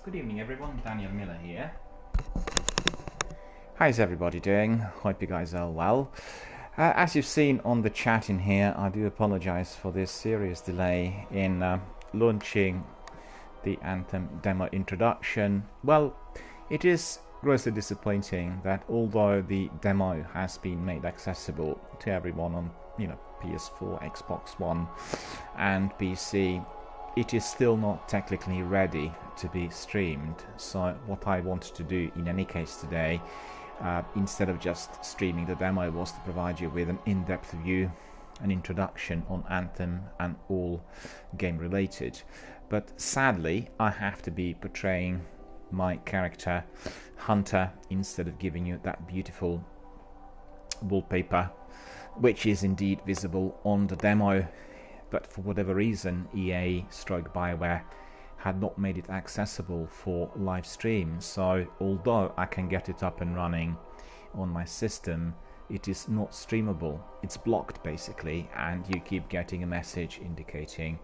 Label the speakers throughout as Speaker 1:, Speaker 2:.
Speaker 1: Good evening everyone, DRBMiller here. How's everybody doing? Hope you guys are well. As you've seen on the chat in here, I do apologize for this serious delay in launching the Anthem demo introduction. Well, it is grossly disappointing that although the demo has been made accessible to everyone on PS4, Xbox One and PC, it is still not technically ready to be streamed. So what I wanted to do in any case today, instead of just streaming the demo, was to provide you with an in-depth view, an introduction on Anthem and all game related. But sadly I have to be portraying my character Hunter instead of giving you that beautiful wallpaper, which is indeed visible on the demo. But for whatever reason, EA/BioWare had not made it accessible for live stream. So although I can get it up and running on my system, it is not streamable. It's blocked basically, and you keep getting a message indicating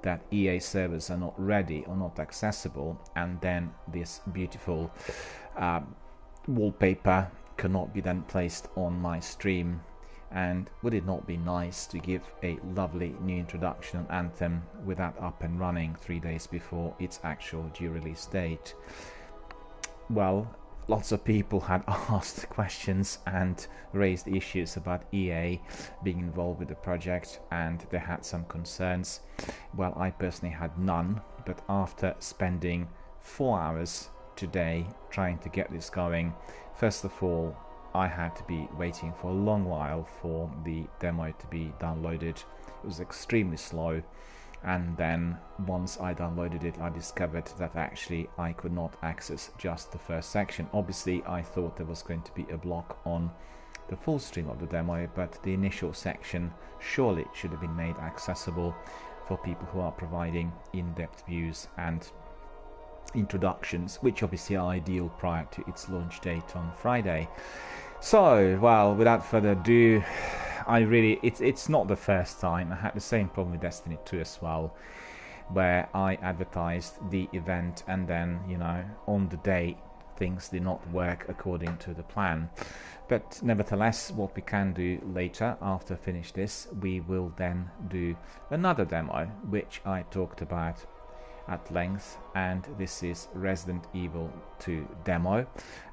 Speaker 1: that EA servers are not ready or not accessible, and then this beautiful wallpaper cannot be then placed on my stream. And would it not be nice to give a lovely new introduction on Anthem with that up and running 3 days before its actual due release date? Well, lots of people had asked questions and raised issues about EA being involved with the project, and they had some concerns. Well, I personally had none, but after spending 4 hours today trying to get this going, first of all, I had to be waiting for a long while for the demo to be downloaded. It was extremely slow, and then once I downloaded it, I discovered that actually I could not access just the first section. Obviously I thought there was going to be a block on the full stream of the demo, but the initial section surely should have been made accessible for people who are providing in-depth views and introductions, which obviously are ideal prior to its launch date on Friday. So, well, without further ado, it's not the first time. I had the same problem with Destiny 2 as well, where I advertised the event and then, on the day things did not work according to the plan. But nevertheless, what we can do later, after I finish this, we will then do another demo, which I talked about at length, and this is Resident Evil 2 demo,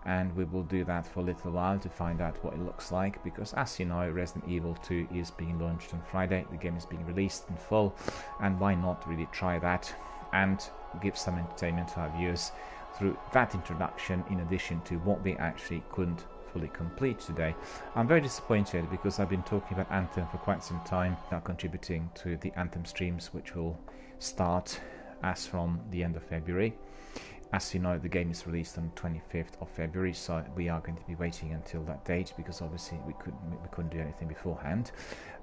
Speaker 1: and we will do that for a little while to find out what it looks like, because as you know, Resident Evil 2 is being launched on Friday. The game is being released in full, and why not really try that and give some entertainment to our viewers through that introduction, in addition to what we actually couldn't fully complete today. I'm very disappointed because I've been talking about Anthem for quite some time, now contributing to the Anthem streams, which will start as from the end of February. As you know, the game is released on 25th of February, so we are going to be waiting until that date, because obviously we couldn't do anything beforehand.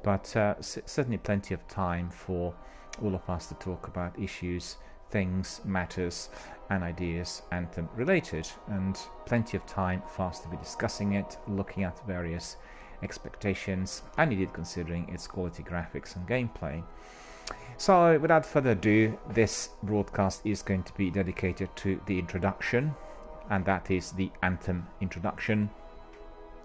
Speaker 1: But certainly plenty of time for all of us to talk about issues, things, matters and ideas Anthem related, and plenty of time for us to be discussing it, looking at various expectations, and indeed considering its quality, graphics and gameplay. So without further ado, this broadcast is going to be dedicated to the introduction, and that is the Anthem introduction.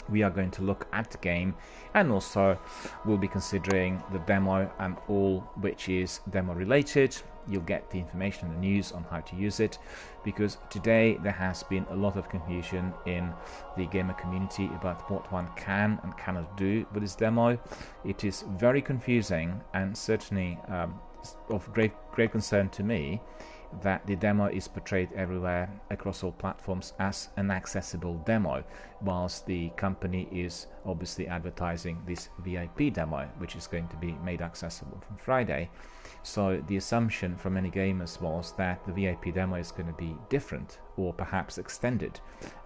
Speaker 1: We are going to look at the game, and also we'll be considering the demo and all which is demo related. You'll get the information and the news on how to use it, because today there has been a lot of confusion in the gamer community about what one can and cannot do with this demo. It is very confusing, and certainly of great concern to me that the demo is portrayed everywhere across all platforms as an accessible demo, whilst the company is obviously advertising this VIP demo, which is going to be made accessible from Friday. So the assumption from many gamers was that the VIP demo is going to be different, or perhaps extended,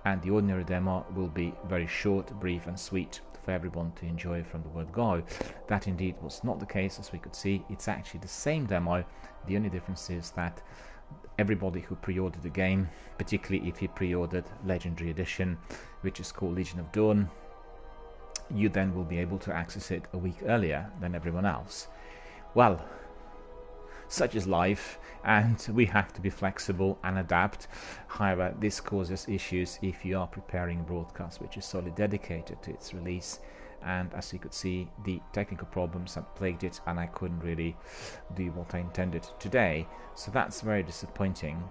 Speaker 1: and the ordinary demo will be very short, brief and sweet for everyone to enjoy from the word go. That indeed was not the case. As we could see, it's actually the same demo. The only difference is that everybody who pre-ordered the game, particularly if you pre-ordered Legendary Edition, which is called Legion of Dawn, you then will be able to access it a week earlier than everyone else. Well, such is life, and we have to be flexible and adapt. However, this causes issues if you are preparing a broadcast which is solely dedicated to its release. And as you could see, the technical problems had plagued it, and I couldn't really do what I intended today. So that's very disappointing.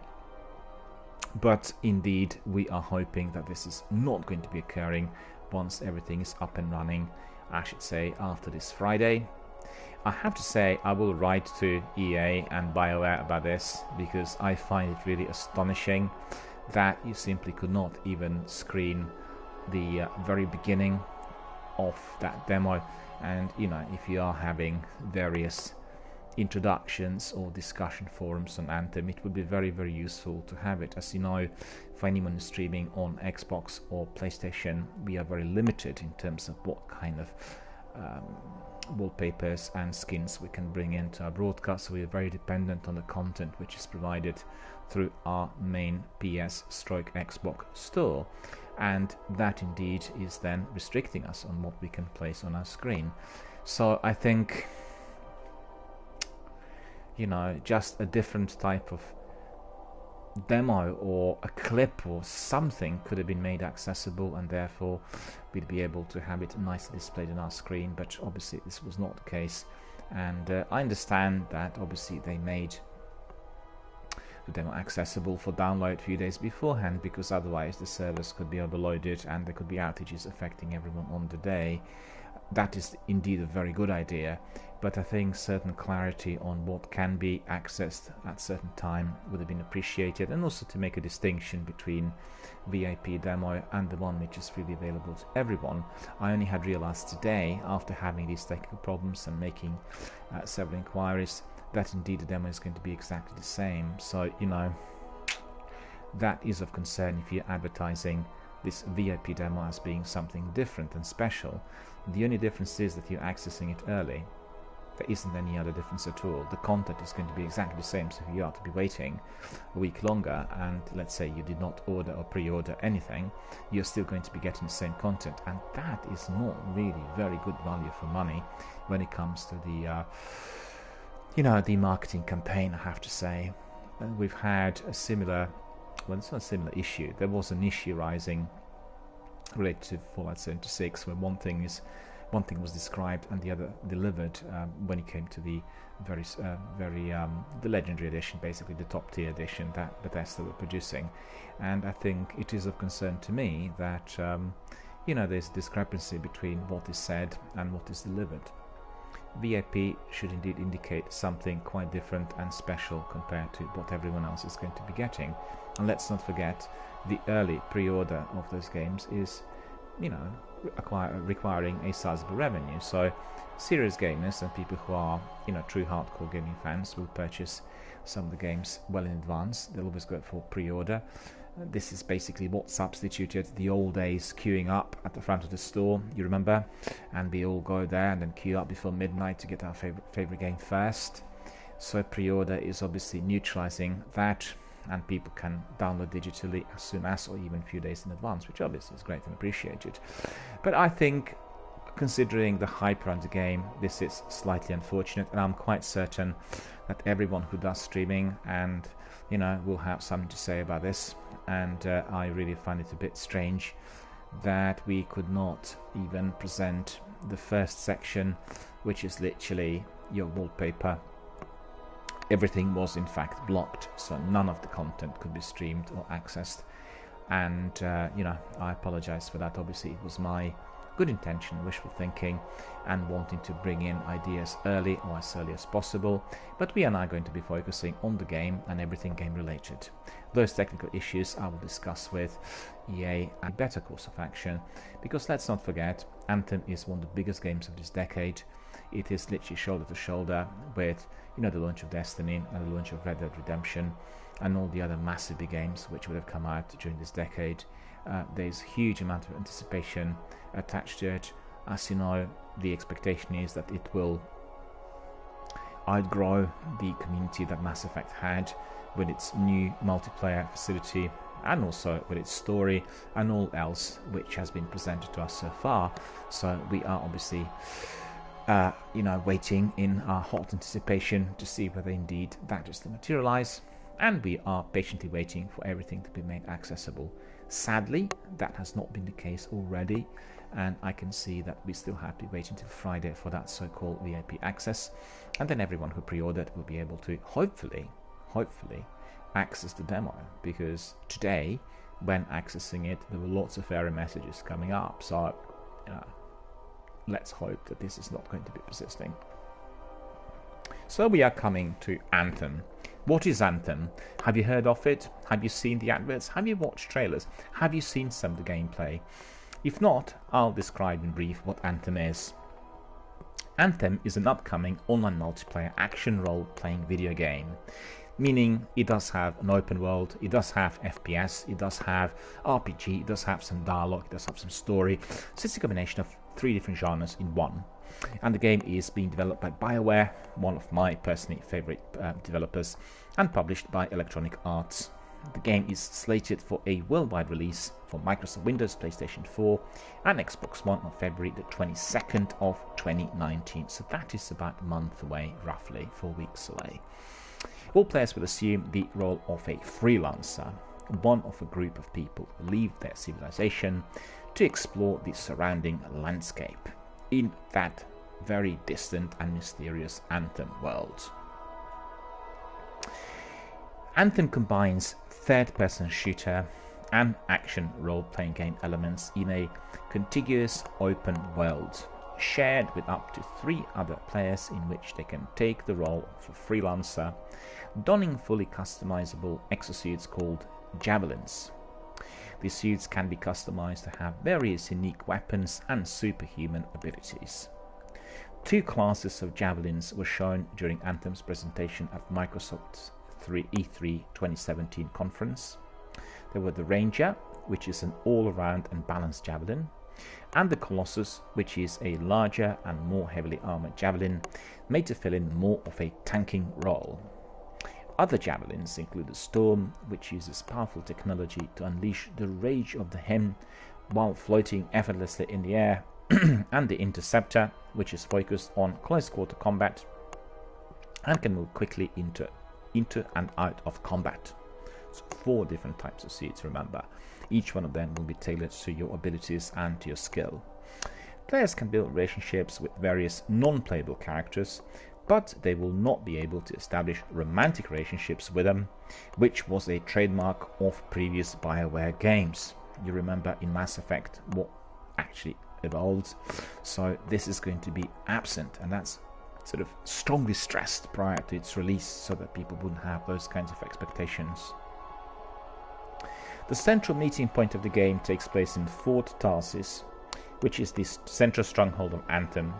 Speaker 1: But indeed, we are hoping that this is not going to be occurring once everything is up and running, I should say, after this Friday. I have to say, I will write to EA and BioWare about this, because I find it really astonishing that you simply could not even screen the very beginning of that demo. And you know, if you are having various introductions or discussion forums on Anthem, it would be very, very useful to have it. As you know, for anyone who's streaming on Xbox or PlayStation, we are very limited in terms of what kind of wallpapers and skins we can bring into our broadcast, so we are very dependent on the content which is provided through our main PS/Xbox store, and that indeed is then restricting us on what we can place on our screen. So I think, you know, just a different type of demo or a clip or something could have been made accessible, and therefore we'd be able to have it nicely displayed on our screen. But obviously this was not the case, and I understand that obviously they made the demo accessible for download a few days beforehand, because otherwise the servers could be overloaded and there could be outages affecting everyone on the day. That is indeed a very good idea, but I think certain clarity on what can be accessed at certain time would have been appreciated, and also to make a distinction between VIP demo and the one which is freely available to everyone. I only had realized today, after having these technical problems and making several inquiries, that indeed the demo is going to be exactly the same. So, you know, that is of concern if you're advertising this VIP demo as being something different and special. The only difference is that you're accessing it early. There isn't any other difference at all. The content is going to be exactly the same, so if you are to be waiting a week longer, and let's say you did not order or pre-order anything, you're still going to be getting the same content, and that is not really very good value for money when it comes to the you know, the marketing campaign, I have to say. We've had a similar, well, it's not a similar issue. There was an issue rising related to Fallout 76, where one thing was described and the other delivered when it came to the the legendary edition, basically the top tier edition that Bethesda were producing. And I think it is of concern to me that you know, there's a discrepancy between what is said and what is delivered. VIP should indeed indicate something quite different and special compared to what everyone else is going to be getting. And let's not forget, the early pre-order of those games is, you know, requiring a sizable revenue. So serious gamers and people who are, you know, true hardcore gaming fans will purchase some of the games well in advance. They'll always go for pre-order. This is basically what substituted the old days queuing up at the front of the store, you remember, and we all go there and then queue up before midnight to get our favorite game first. So pre-order is obviously neutralizing that, and people can download digitally as soon as, or even a few days in advance, which obviously is great and appreciated. But I think, considering the hype around the game, this is slightly unfortunate, and I'm quite certain that everyone who does streaming and, you know, will have something to say about this. And I really find it a bit strange that we could not even present the first section, which is literally your wallpaper. Everything was in fact blocked, so none of the content could be streamed or accessed. And you know, I apologize for that. Obviously it was my good intention, wishful thinking, and wanting to bring in ideas early, or as early as possible. But we are now going to be focusing on the game and everything game related. Those technical issues I will discuss with EA and a better course of action, because let's not forget, Anthem is one of the biggest games of this decade. It is literally shoulder to shoulder with, you know, the launch of Destiny and the launch of Red Dead Redemption and all the other massive big games which would have come out during this decade. There's a huge amount of anticipation attached to it. As you know, the expectation is that it will outgrow the community that Mass Effect had with its new multiplayer facility, and also with its story and all else which has been presented to us so far. So we are obviously waiting in hot anticipation to see whether indeed that is to materialize, and we are patiently waiting for everything to be made accessible. Sadly, that has not been the case already, and I can see that we still have to be waiting till Friday for that so-called VIP access, and then everyone who pre-ordered will be able to hopefully access the demo, because today, when accessing it, there were lots of error messages coming up, so let's hope that this is not going to be persisting. So we are coming to Anthem. What is Anthem? Have you heard of it? Have you seen the adverts? Have you watched trailers? Have you seen some of the gameplay? If not, I'll describe in brief what Anthem is. Anthem is an upcoming online multiplayer action role-playing video game, meaning it does have an open world, it does have FPS, it does have RPG, it does have some dialogue, it does have some story. So it's a combination of 3 different genres in one. And the game is being developed by BioWare, one of my personally favorite developers, and published by Electronic Arts. The game is slated for a worldwide release for Microsoft Windows, PlayStation 4 and Xbox One on February the 22nd of 2019. So that is about a month away, roughly 4 weeks away. All players will assume the role of a freelancer, one of a group of people who leave their civilization to explore the surrounding landscape in that very distant and mysterious Anthem world. Anthem combines third-person shooter and action role-playing game elements in a contiguous open world, shared with up to 3 other players, in which they can take the role of a freelancer, donning fully customizable exosuits called javelins. These suits can be customized to have various unique weapons and superhuman abilities. 2 classes of javelins were shown during Anthem's presentation at Microsoft's E3 2017 conference. There were the Ranger, which is an all-around and balanced javelin, and the Colossus, which is a larger and more heavily armored javelin made to fill in more of a tanking role. Other javelins include the Storm, which uses powerful technology to unleash the rage of the Hymn while floating effortlessly in the air, and the Interceptor, which is focused on close-quarter combat and can move quickly into and out of combat. So 4 different types of suits, remember. Each one of them will be tailored to your abilities and to your skill. Players can build relationships with various non-playable characters, but they will not be able to establish romantic relationships with them, which was a trademark of previous BioWare games. You remember in Mass Effect what actually evolved, so this is going to be absent, and that's sort of strongly stressed prior to its release so that people wouldn't have those kinds of expectations. The central meeting point of the game takes place in Fort Tarsis, which is the central stronghold of Anthem.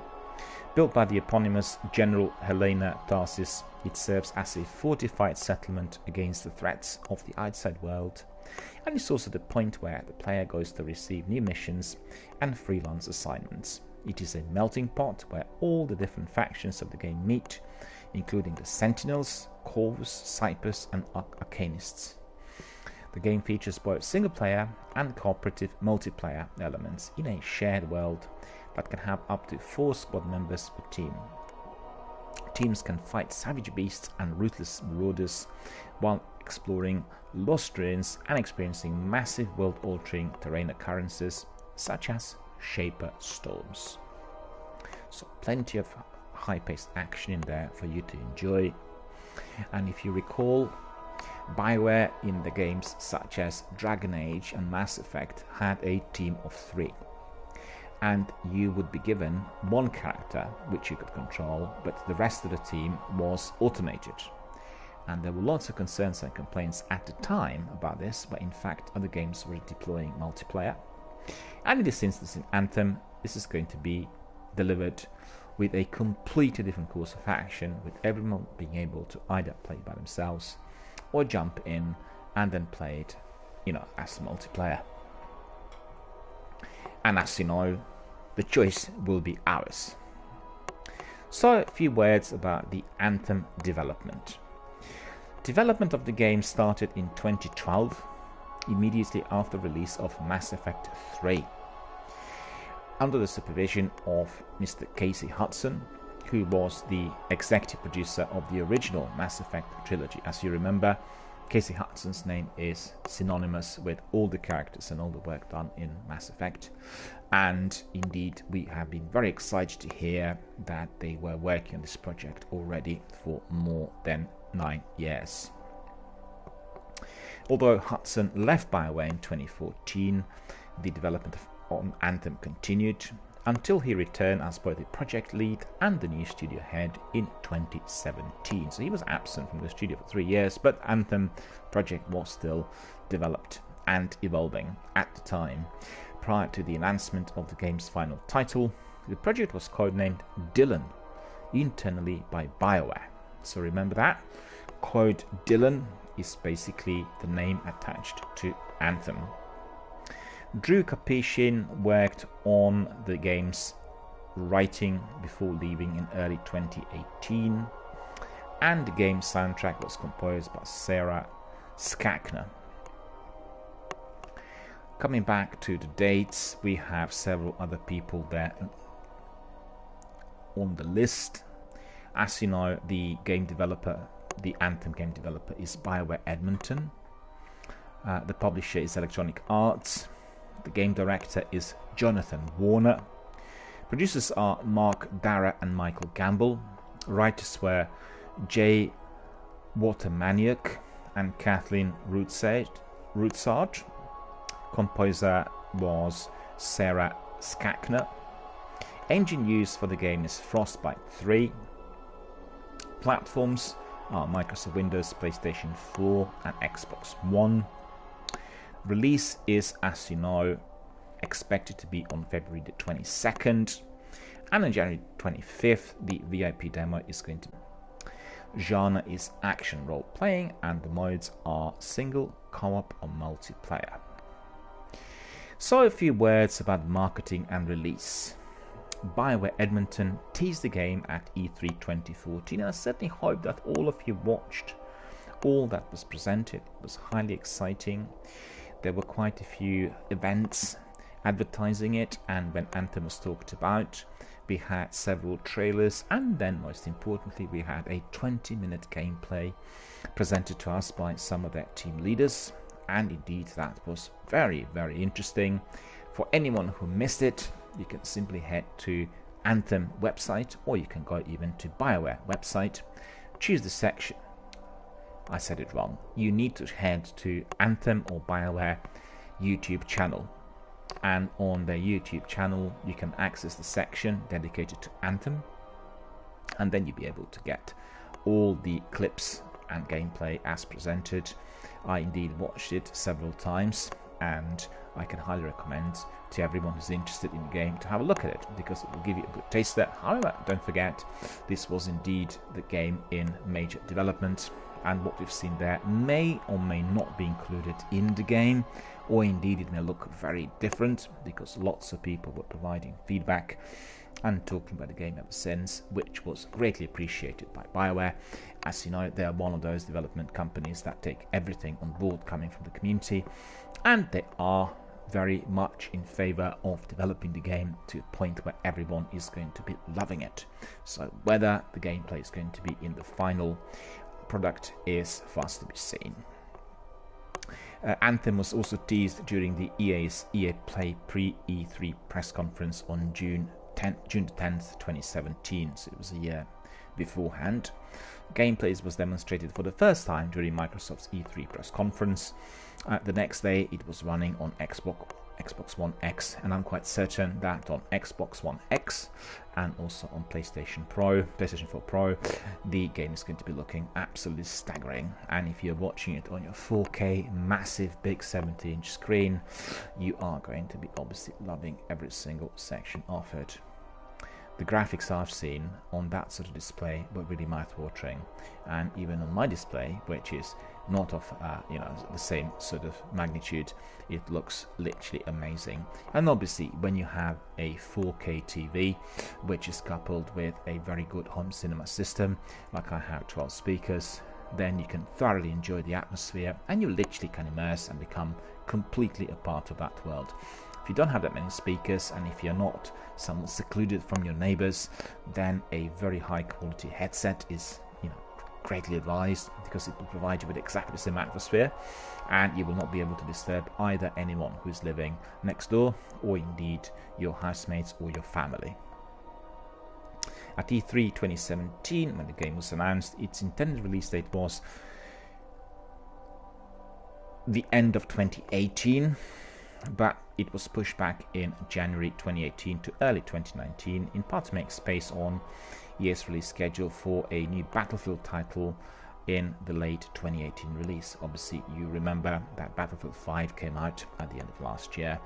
Speaker 1: Built by the eponymous General Helena Tarsis, it serves as a fortified settlement against the threats of the outside world, and it's also the point where the player goes to receive new missions and freelance assignments. It is a melting pot where all the different factions of the game meet, including the Sentinels, Corvus, Cyprus and Arcanists. The game features both single-player and cooperative multiplayer elements in a shared world that can have up to 4 squad members per team. Teams can fight savage beasts and ruthless marauders while exploring lost ruins and experiencing massive world-altering terrain occurrences such as Shaper storms. So plenty of high-paced action in there for you to enjoy. And if you recall, BioWare in the games such as Dragon Age and Mass Effect had a team of 3, and you would be given 1 character which you could control, but the rest of the team was automated. And there were lots of concerns and complaints at the time about this, but in fact other games were deploying multiplayer. And in this instance in Anthem, this is going to be delivered with a completely different course of action, with everyone being able to either play by themselves or jump in and then play it, as multiplayer. And as you know, the choice will be ours. So a few words about the Anthem development. Development of the game started in 2012, immediately after release of Mass Effect 3. under the supervision of Mr. Casey Hudson, who was the executive producer of the original Mass Effect trilogy. As you remember, Casey Hudson's name is synonymous with all the characters and all the work done in Mass Effect. And indeed, we have been very excited to hear that they were working on this project already for more than 9 years. Although Hudson left BioWare in 2014, the development of Anthem continued until he returned as both the project lead and the new studio head in 2017. So he was absent from the studio for 3 years, but Anthem project was still developed and evolving at the time. Prior to the announcement of the game's final title, the project was codenamed Dylan internally by BioWare. So remember that. Code Dylan is basically the name attached to Anthem. Drew Kapushin worked on the game's writing before leaving in early 2018, and the game's soundtrack was composed by Sarah Skachner. Coming back to the dates, we have several other people there on the list. As you know, the Anthem game developer is BioWare Edmonton. The publisher is Electronic Arts. The game director is Jonathan Warner. Producers are Mark Darrah and Michael Gamble. Writers were Jay Watermaniak and Kathleen Rootsard. Composer was Sarah Skachner. Engine used for the game is Frostbite 3. Platforms are Microsoft Windows, PlayStation 4 and Xbox One. Release is, as you know, expected to be on February the 22nd, and on January 25th the VIP demo is going to be. Genre is action role playing, and the modes are single, co-op or multiplayer. So a few words about marketing and release. BioWare Edmonton teased the game at E3 2014, and I certainly hope that all of you watched all that was presented. It was highly exciting. There were quite a few events advertising it, and when Anthem was talked about, we had several trailers, and then most importantly we had a 20-minute gameplay presented to us by some of their team leaders, and indeed that was very, very interesting. For anyone who missed it, you can simply head to Anthem website, or you can go even to BioWare website, choose the section. I said it wrong. You need to head to Anthem or BioWare YouTube channel, and on their YouTube channel you can access the section dedicated to Anthem, and then you'll be able to get all the clips and gameplay as presented. I indeed watched it several times, and I can highly recommend to everyone who's interested in the game to have a look at it, because it will give you a good taster. However, don't forget, this was indeed the game in major development, and what we've seen there may or may not be included in the game, or indeed it may look very different, because lots of people were providing feedback and talking about the game ever since, which was greatly appreciated by BioWare. As you know, they are one of those development companies that take everything on board coming from the community, and they are very much in favor of developing the game to a point where everyone is going to be loving it. So whether the gameplay is going to be in the final product is fast to be seen. Anthem was also teased during the EA's EA Play pre-E3 press conference on June 10th, 2017, so it was a year beforehand. Gameplay was demonstrated for the first time during Microsoft's E3 press conference. The next day it was running on Xbox One X, and I'm quite certain that on Xbox One X and also on PlayStation 4 Pro, the game is going to be looking absolutely staggering. And if you're watching it on your 4K massive big 70-inch screen, you are going to be obviously loving every single section of it. The graphics I've seen on that sort of display were really mouth-watering, and even on my display, which is not of the same sort of magnitude, it looks literally amazing. And obviously when you have a 4K TV which is coupled with a very good home cinema system, like I have 12 speakers, then you can thoroughly enjoy the atmosphere, and you literally can immerse and become completely a part of that world. If you don't have that many speakers, and if you're not somewhat secluded from your neighbors, then a very high quality headset is, greatly advised, because it will provide you with exactly the same atmosphere, and you will not be able to disturb either anyone who's living next door, or indeed your housemates or your family. At E3 2017, when the game was announced, its intended release date was the end of 2018, but it was pushed back in January 2018 to early 2019, in part to make space on EA's release schedule for a new Battlefield title in the late 2018 release. Obviously, you remember that Battlefield 5 came out at the end of last year.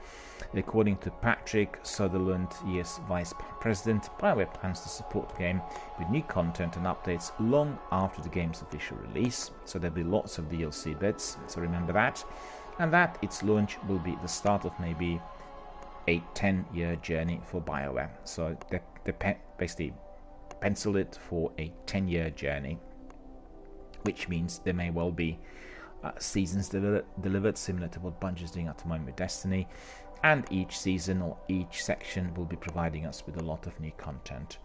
Speaker 1: According to Patrick Sutherland, EA's vice president, BioWare plans to support the game with new content and updates long after the game's official release. So there'll be lots of DLC bits, so remember that. And that its launch will be the start of maybe a 10-year journey for BioWare. So they basically pencil it for a 10-year journey, which means there may well be seasons delivered, similar to what Bungie is doing at the moment with Destiny, and each season or each section will be providing us with a lot of new content.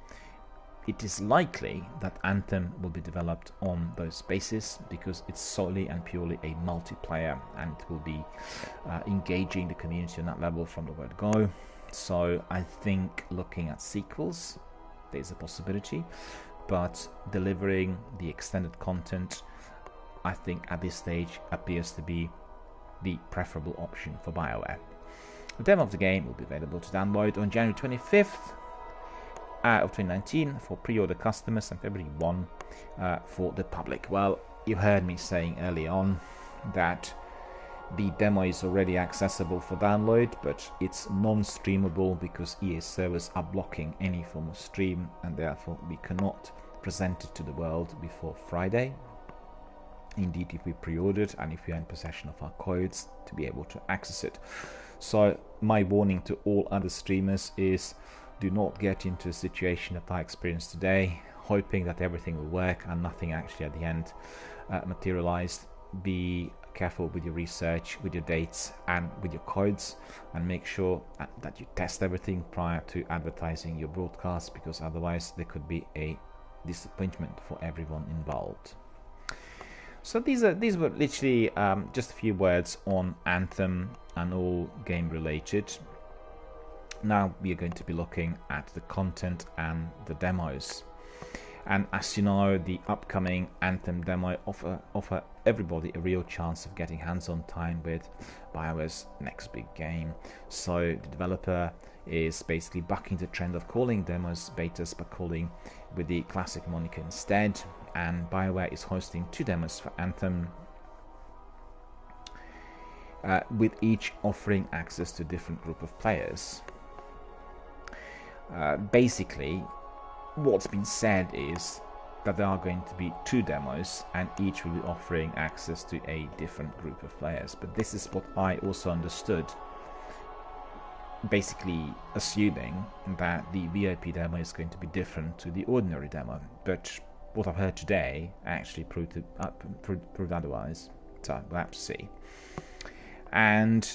Speaker 1: It is likely that Anthem will be developed on those bases, because it's solely and purely a multiplayer, and it will be engaging the community on that level from the word go. So I think looking at sequels, there's a possibility, but delivering the extended content, I think at this stage appears to be the preferable option for BioWare. The demo of the game will be available to download on January 25th of 2019 for pre-order customers, and February 1 for the public. Well, you heard me saying early on that the demo is already accessible for download, but it's non-streamable because EA servers are blocking any form of stream, and therefore we cannot present it to the world before Friday. Indeed, if we pre-ordered and if we are in possession of our codes to be able to access it. So my warning to all other streamers is, do not get into a situation that I experienced today, hoping that everything will work and nothing actually at the end materialized. Be careful with your research, with your dates and with your codes, and make sure that you test everything prior to advertising your broadcast, because otherwise there could be a disappointment for everyone involved. So these were literally just a few words on Anthem and all game related. Now we are going to be looking at the content and the demos. And as you know, the upcoming Anthem demo offer everybody a real chance of getting hands-on time with BioWare's next big game. So the developer is basically bucking the trend of calling demos betas, but calling with the classic moniker instead. And BioWare is hosting 2 demos for Anthem, with each offering access to a different group of players. Basically, what's been said is that there are going to be 2 demos, and each will be offering access to a different group of players. But this is what I also understood, basically assuming that the VIP demo is going to be different to the ordinary demo. But what I've heard today actually proved otherwise, so we'll have to see. And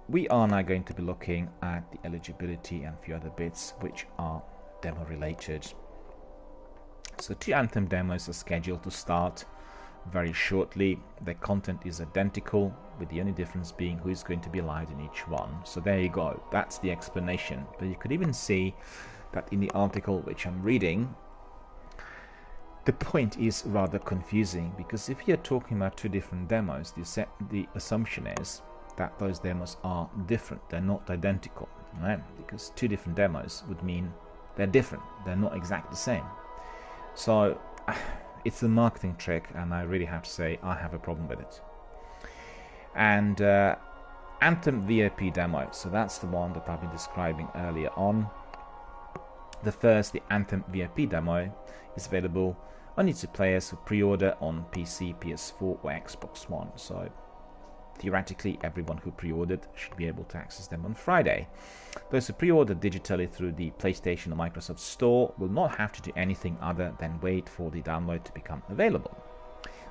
Speaker 1: we are now going to be looking at the eligibility and a few other bits which are demo related. So 2 Anthem demos are scheduled to start very shortly. The content is identical, with the only difference being who is going to be allowed in each one. So there you go, that's the explanation. But you could even see that in the article which I'm reading, the point is rather confusing, because if you're talking about 2 different demos, the assumption is that those demos are different, they're not identical, right? Because 2 different demos would mean they're different, they're not exactly the same. So it's a marketing trick, and I really have to say I have a problem with it. And Anthem VIP demo, so that's the one that I've been describing earlier on. The Anthem VIP demo is available only to players who pre-order on PC, PS4 or Xbox One. So theoretically, everyone who pre-ordered should be able to access them on Friday. Those who pre-ordered digitally through the PlayStation or Microsoft Store will not have to do anything other than wait for the download to become available.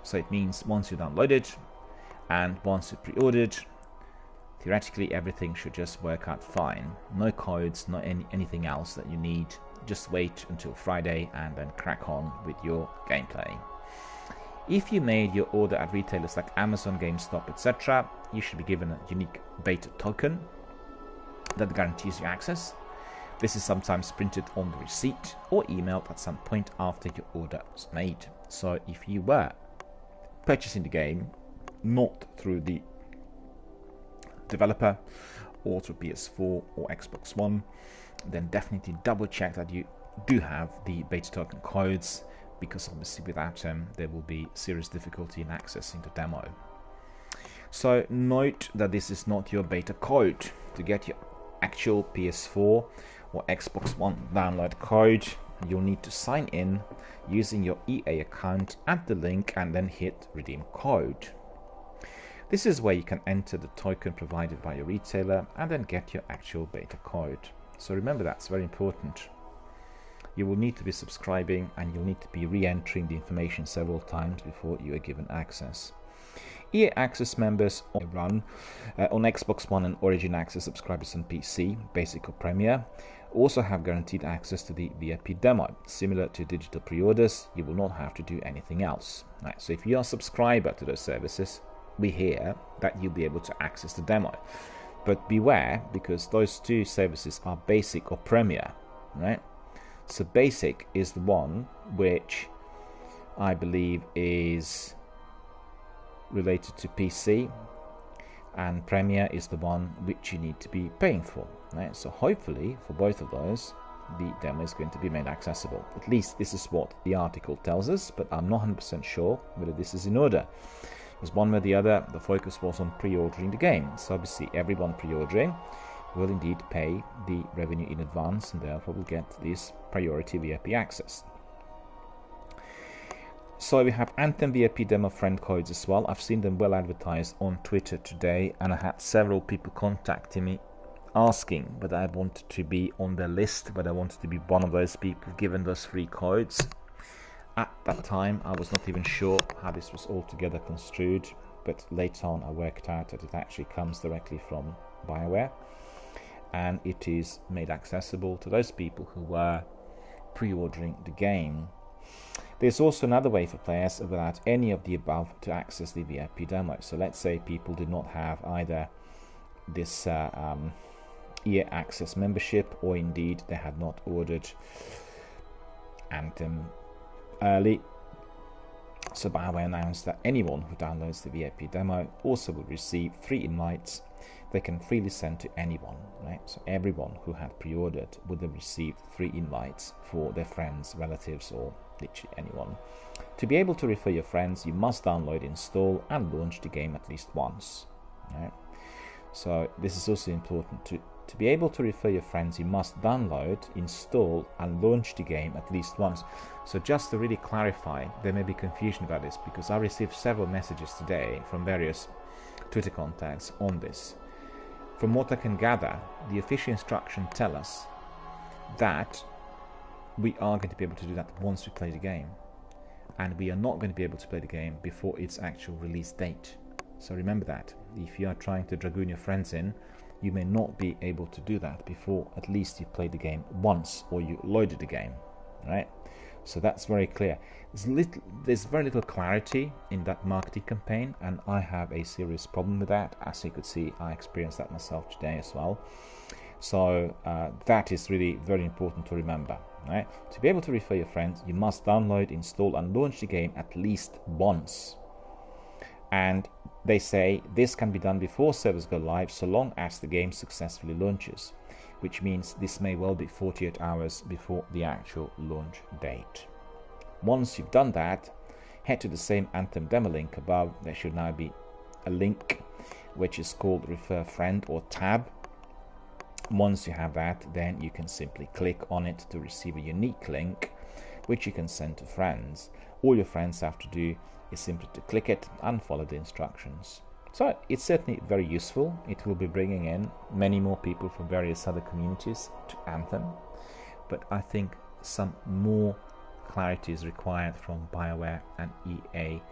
Speaker 1: So it means once you download it and once you pre-ordered, theoretically everything should just work out fine. No codes, no anything else that you need. Just wait until Friday and then crack on with your gameplay. If you made your order at retailers like Amazon, GameStop, etc., you should be given a unique beta token that guarantees you access. This is sometimes printed on the receipt or emailed at some point after your order was made. So if you were purchasing the game not through the developer or through PS4 or Xbox One, then definitely double check that you do have the beta token codes, because obviously without them there will be serious difficulty in accessing the demo. So note that this is not your beta code. To get your actual PS4 or Xbox One download code, you'll need to sign in using your EA account at the link and then hit redeem code. This is where you can enter the token provided by your retailer and then get your actual beta code. So remember, that's very important. You will need to be subscribing and you'll need to be re-entering the information several times before you are given access. EA Access members run on Xbox One and Origin Access subscribers on PC, Basic or Premier, also have guaranteed access to the VIP demo. Similar to digital pre-orders, you will not have to do anything else. Right, so if you are a subscriber to those services, we hear that you'll be able to access the demo. But beware, because those two services are Basic or Premier, right? So Basic is the one which I believe is related to PC, and Premier is the one which you need to be paying for, right? So hopefully for both of those the demo is going to be made accessible. At least this is what the article tells us, but I'm not 100% sure whether this is in order, because one way or the other the focus was on pre-ordering the game. So obviously everyone pre-ordering will indeed pay the revenue in advance and therefore will get this priority VIP access. So we have Anthem VIP demo friend codes as well. I've seen them well advertised on Twitter today, and I had several people contacting me asking whether I wanted to be on their list, whether I wanted to be one of those people given those free codes. At that time I was not even sure how this was altogether construed, but later on I worked out that it actually comes directly from BioWare, and it is made accessible to those people who were pre-ordering the game. There's also another way for players without any of the above to access the VIP demo. So let's say people did not have either this EA Access membership, or indeed they had not ordered Anthem early. So BioWare announced that anyone who downloads the VIP demo also will receive 3 invites they can freely send to anyone, right? So everyone who had pre-ordered would have received 3 invites for their friends, relatives, or literally anyone. To be able to refer your friends, you must download, install and launch the game at least once, right? So this is also important. To be able to refer your friends, you must download, install and launch the game at least once. So just to really clarify, there may be confusion about this, because I received several messages today from various Twitter contacts on this. From what I can gather, the official instructions tell us that we are going to be able to do that once we play the game, and we are not going to be able to play the game before its actual release date. So remember that. If you are trying to dragoon your friends in, you may not be able to do that before at least you played the game once or you loaded the game, right? So that's very clear. There's very little clarity in that marketing campaign, and I have a serious problem with that. As you could see, I experienced that myself today as well. So that is really very important to remember, right? To be able to refer your friends, you must download, install and launch the game at least once. And they say this can be done before servers go live, so long as the game successfully launches, which means this may well be 48 hours before the actual launch date. Once you've done that, head to the same Anthem demo link above. There should now be a link which is called Refer Friend or tab. Once you have that, then you can simply click on it to receive a unique link which you can send to friends. All your friends have to do is simply to click it and follow the instructions. So it's certainly very useful. It will be bringing in many more people from various other communities to Anthem, but I think some more clarity is required from BioWare and EA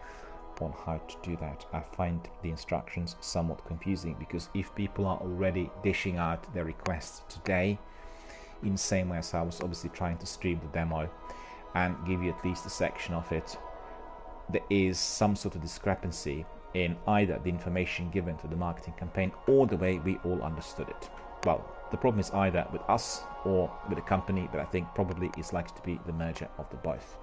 Speaker 1: on how to do that. I find the instructions somewhat confusing, because if people are already dishing out their requests today in the same way as I was obviously trying to stream the demo and give you at least a section of it, there is some sort of discrepancy in either the information given to the marketing campaign or the way we all understood it. Well, the problem is either with us or with the company, but I think probably it's likely to be the merger of the both.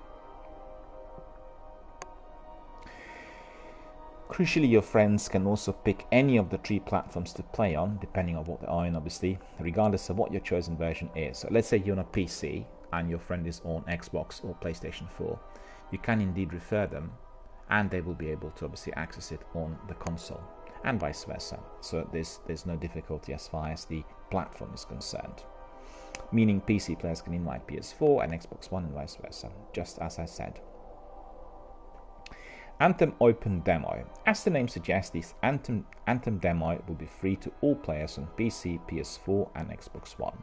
Speaker 1: Crucially, your friends can also pick any of the 3 platforms to play on, depending on what they are in, obviously, regardless of what your chosen version is. So let's say you're on a PC and your friend is on Xbox or PlayStation 4. You can indeed refer them, and they will be able to obviously access it on the console, and vice versa. So there's no difficulty as far as the platform is concerned. Meaning PC players can invite PS4 and Xbox One and vice versa, just as I said. Anthem Open Demo. As the name suggests, this Anthem demo will be free to all players on PC, PS4 and Xbox One.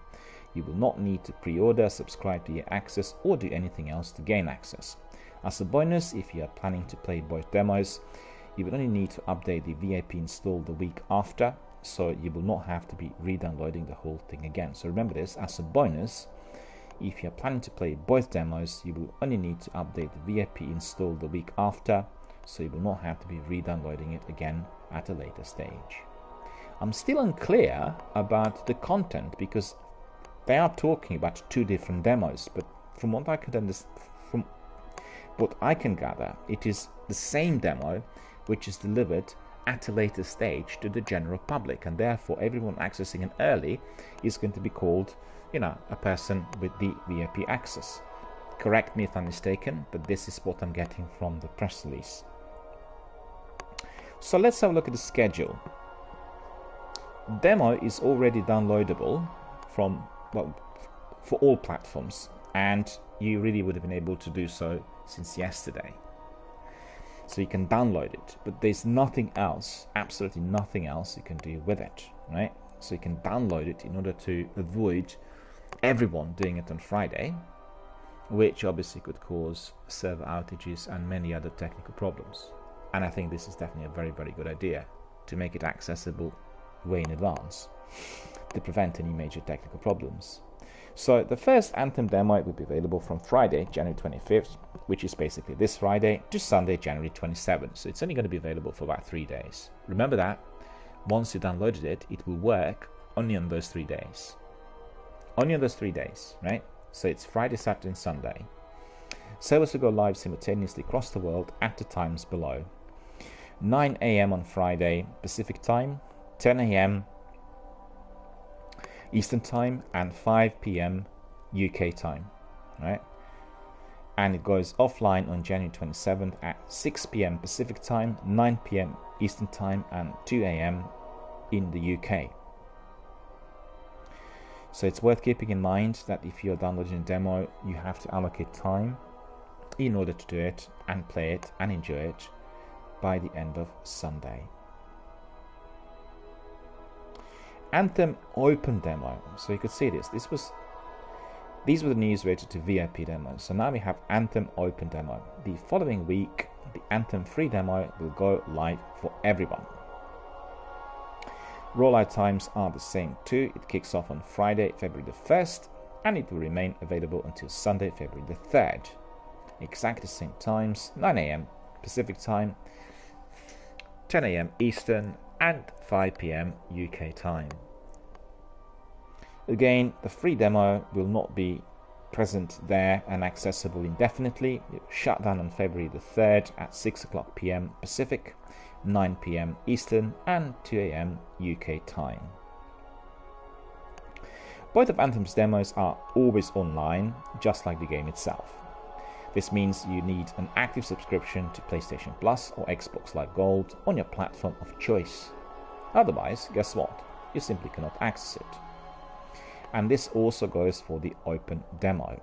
Speaker 1: You will not need to pre-order, subscribe to get access, or do anything else to gain access. As a bonus, if you are planning to play both demos, you will only need to update the VIP install the week after, so you will not have to be re-downloading the whole thing again. So remember this, as a bonus, if you are planning to play both demos, you will only need to update the VIP install the week after, so you will not have to be re-downloading it again at a later stage. I'm still unclear about the content, because they are talking about 2 different demos, but from what I could understand, from what I can gather, it is the same demo which is delivered at a later stage to the general public, and therefore everyone accessing it early is going to be called, a person with the VIP access. Correct me if I'm mistaken, but this is what I'm getting from the press release. So let's have a look at the schedule. Demo is already downloadable for all platforms, and you really would have been able to do so since yesterday. So you can download it, but there's nothing else, absolutely nothing else you can do with it, right? So you can download it in order to avoid everyone doing it on Friday, which obviously could cause server outages and many other technical problems. And I think this is definitely a very, very good idea to make it accessible way in advance to prevent any major technical problems. So the first Anthem demo will be available from Friday, January 25th, which is basically this Friday, to Sunday, January 27th. So it's only going to be available for about 3 days. Remember that once you downloaded it, it will work only on those 3 days. Only on those 3 days, right? So it's Friday, Saturday and Sunday. Servers will go live simultaneously across the world at the times below. 9 AM on Friday Pacific time, 10 AM Eastern time, and 5 PM UK time, right? And it goes offline on January 27th at 6 PM Pacific time, 9 PM Eastern time, and 2 AM in the UK. So it's worth keeping in mind that if you're downloading a demo, you have to allocate time in order to do it and play it and enjoy it by the end of Sunday. Anthem Open Demo. So you could see this. These were the news related to VIP demos. So now we have Anthem Open Demo. The following week, the Anthem Free Demo will go live for everyone. Rollout times are the same too. It kicks off on Friday, February the 1st, and it will remain available until Sunday, February the 3rd. Exactly the same times, 9 AM Pacific time, 10 AM Eastern, and 5 PM UK time. Again, the free demo will not be present there and accessible indefinitely. It will shut down on February the 3rd at 6 o'clock PM Pacific, 9 PM Eastern, and 2 AM UK time. Both of Anthem's demos are always online, just like the game itself. This means you need an active subscription to PlayStation Plus or Xbox Live Gold on your platform of choice. Otherwise, guess what? You simply cannot access it. And this also goes for the Open Demo.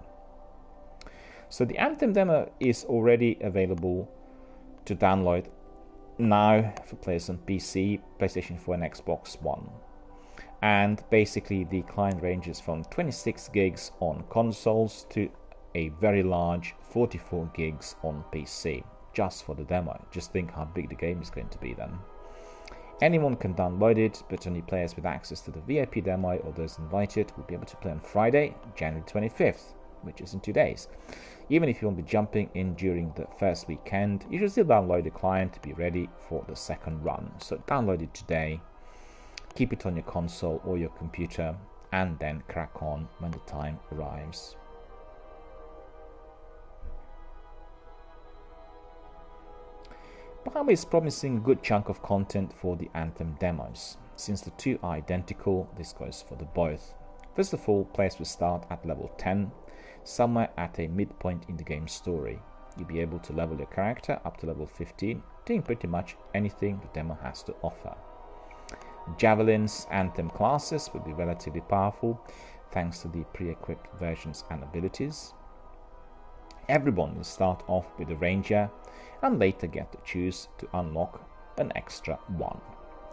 Speaker 1: So the Anthem demo is already available to download now for players on PC, PlayStation 4 and Xbox One. And basically the client ranges from 26 gigs on consoles to a very large 44 gigs on PC, just for the demo. Just think how big the game is going to be then. Anyone can download it, but only players with access to the VIP demo or those invited will be able to play on Friday, January 25th, which is in 2 days. Even if you won't be jumping in during the first weekend, you should still download the client to be ready for the second run. So download it today, keep it on your console or your computer, and then crack on when the time arrives. Bioware is promising a good chunk of content for the Anthem demos. Since the two are identical, this goes for the both. First of all, players will start at level 10, somewhere at a midpoint in the game's story. You'll be able to level your character up to level 15, doing pretty much anything the demo has to offer. Javelin's Anthem classes will be relatively powerful, thanks to the pre-equipped versions and abilities. Everyone will start off with a ranger, and later get to choose to unlock an extra one.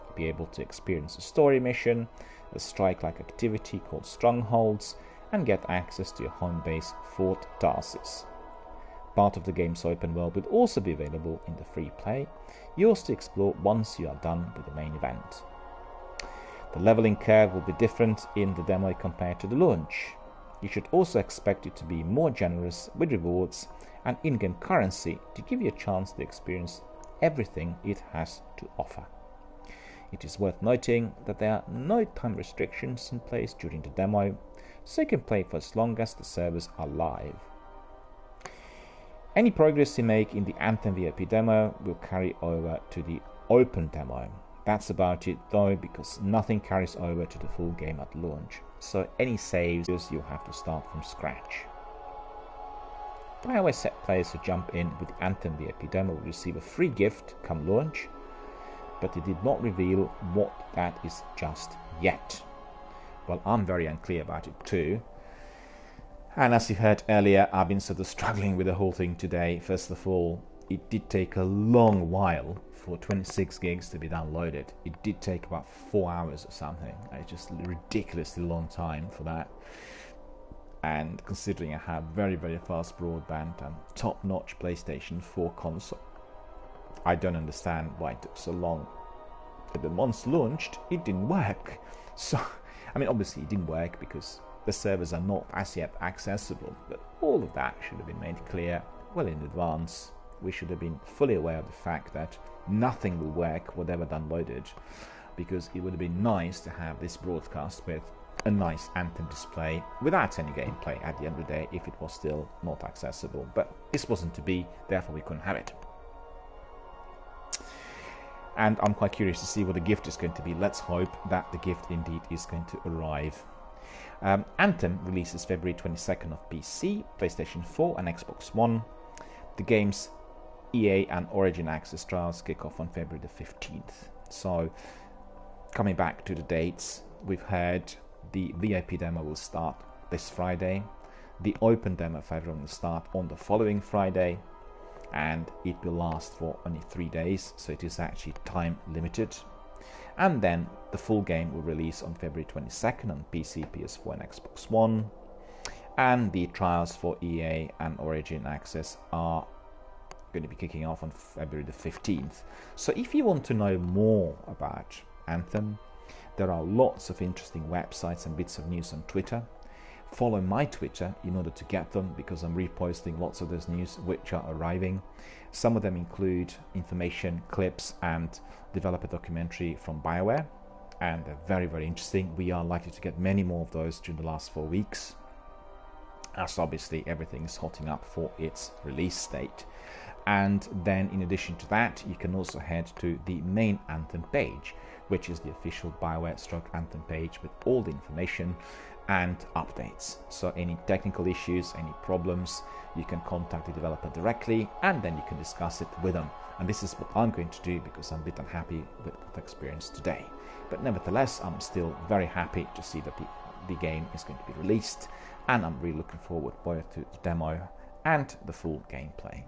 Speaker 1: You'll be able to experience a story mission, a strike-like activity called Strongholds, and get access to your home base Fort Tarsis. Part of the game's open world will also be available in the free play, yours to explore once you are done with the main event. The leveling curve will be different in the demo compared to the launch. You should also expect it to be more generous with rewards and in-game currency to give you a chance to experience everything it has to offer. It is worth noting that there are no time restrictions in place during the demo, so you can play for as long as the servers are live. Any progress you make in the Anthem VIP demo will carry over to the open demo. That's about it though, because nothing carries over to the full game at launch, so any saves you'll have to start from scratch. Bioware set players who jump in with the Anthem VIP demo will receive a free gift come launch, but it did not reveal what that is just yet. Well, I'm very unclear about it too. And as you heard earlier, I've been sort of struggling with the whole thing today. First of all, it did take a long while for 26 gigs to be downloaded. It did take about 4 hours or something. It's just a ridiculously long time for that. And considering I have very, very fast broadband and top-notch PlayStation 4 console, I don't understand why it took so long. But once launched, it didn't work. So, I mean, obviously it didn't work because the servers are not as yet accessible, but all of that should have been made clear well in advance. We should have been fully aware of the fact that nothing will work whatever downloaded, because it would have been nice to have this broadcast with a nice Anthem display without any gameplay at the end of the day if it was still not accessible. But this wasn't to be, therefore we couldn't have it. And I'm quite curious to see what the gift is going to be. Let's hope that the gift indeed is going to arrive. Anthem releases February 22nd of PC, PlayStation 4 and Xbox One. The game's EA and Origin Access trials kick off on February the 15th. So, coming back to the dates, we've heard the VIP demo will start this Friday. The open demo for everyone will start on the following Friday, and it will last for only 3 days, so it is actually time limited. And then the full game will release on February 22nd on PC, PS4 and Xbox One. And the trials for EA and Origin Access are going to be kicking off on February the 15th. So if you want to know more about Anthem, there are lots of interesting websites and bits of news on Twitter. Follow my Twitter in order to get them, because I'm reposting lots of those news which are arriving. Some of them include information, clips and developer documentary from Bioware, and they're very, very interesting. We are likely to get many more of those during the last 4 weeks, as obviously everything is hotting up for its release date. And then in addition to that, you can also head to the main Anthem page, which is the official Bioware Anthem page with all the information and updates. So any technical issues, any problems, you can contact the developer directly, and then you can discuss it with them. And this is what I'm going to do, because I'm a bit unhappy with what I experienced today. But nevertheless, I'm still very happy to see that the game is going to be released, and I'm really looking forward both to the demo and the full gameplay.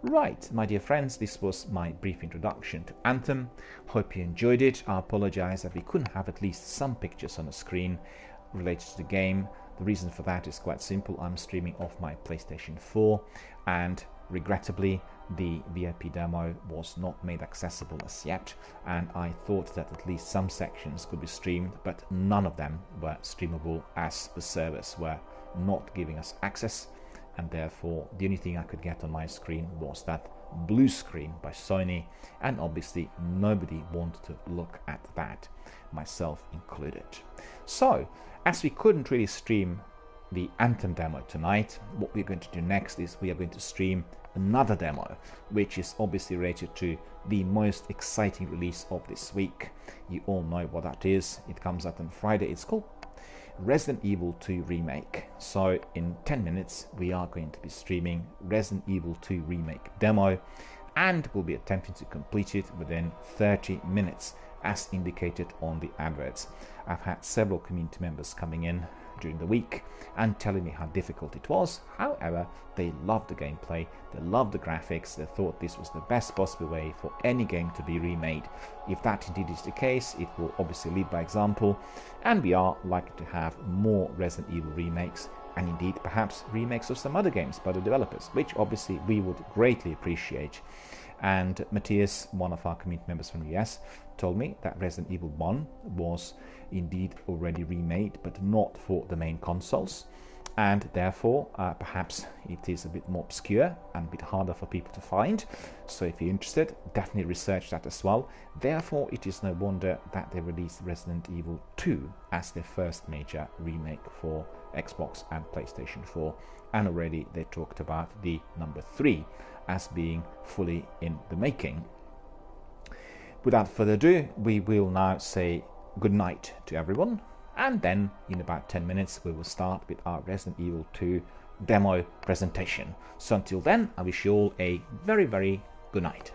Speaker 1: Right, my dear friends, this was my brief introduction to Anthem. Hope you enjoyed it. I apologize that we couldn't have at least some pictures on the screen related to the game. The reason for that is quite simple. I'm streaming off my PlayStation 4, and regrettably the VIP demo was not made accessible as yet, and I thought that at least some sections could be streamed, but none of them were streamable as the servers were not giving us access, and therefore the only thing I could get on my screen was that blue screen by Sony, and obviously nobody wanted to look at that, myself included. So as we couldn't really stream the Anthem demo tonight, what we're going to do next is we are going to stream another demo, which is obviously related to the most exciting release of this week. You all know what that is. It comes out on Friday. It's called Resident Evil 2 Remake. So in 10 minutes we are going to be streaming Resident Evil 2 Remake demo, and we'll be attempting to complete it within 30 minutes as indicated on the adverts. I've had several community members coming in during the week and telling me how difficult it was. However, they loved the gameplay, they loved the graphics, they thought this was the best possible way for any game to be remade. If that indeed is the case, it will obviously lead by example, and we are likely to have more Resident Evil remakes, and indeed perhaps remakes of some other games by the developers, which obviously we would greatly appreciate. And Matthias, one of our community members from the US, told me that Resident Evil 1 was indeed already remade, but not for the main consoles, and therefore perhaps it is a bit more obscure and a bit harder for people to find. So if you're interested, definitely research that as well. Therefore it is no wonder that they released Resident Evil 2 as their first major remake for Xbox and PlayStation 4, and already they talked about the number 3 as being fully in the making. Without further ado, we will now say good night to everyone, and then in about 10 minutes we will start with our Resident Evil 2 demo presentation. So until then, I wish you all a very, very good night.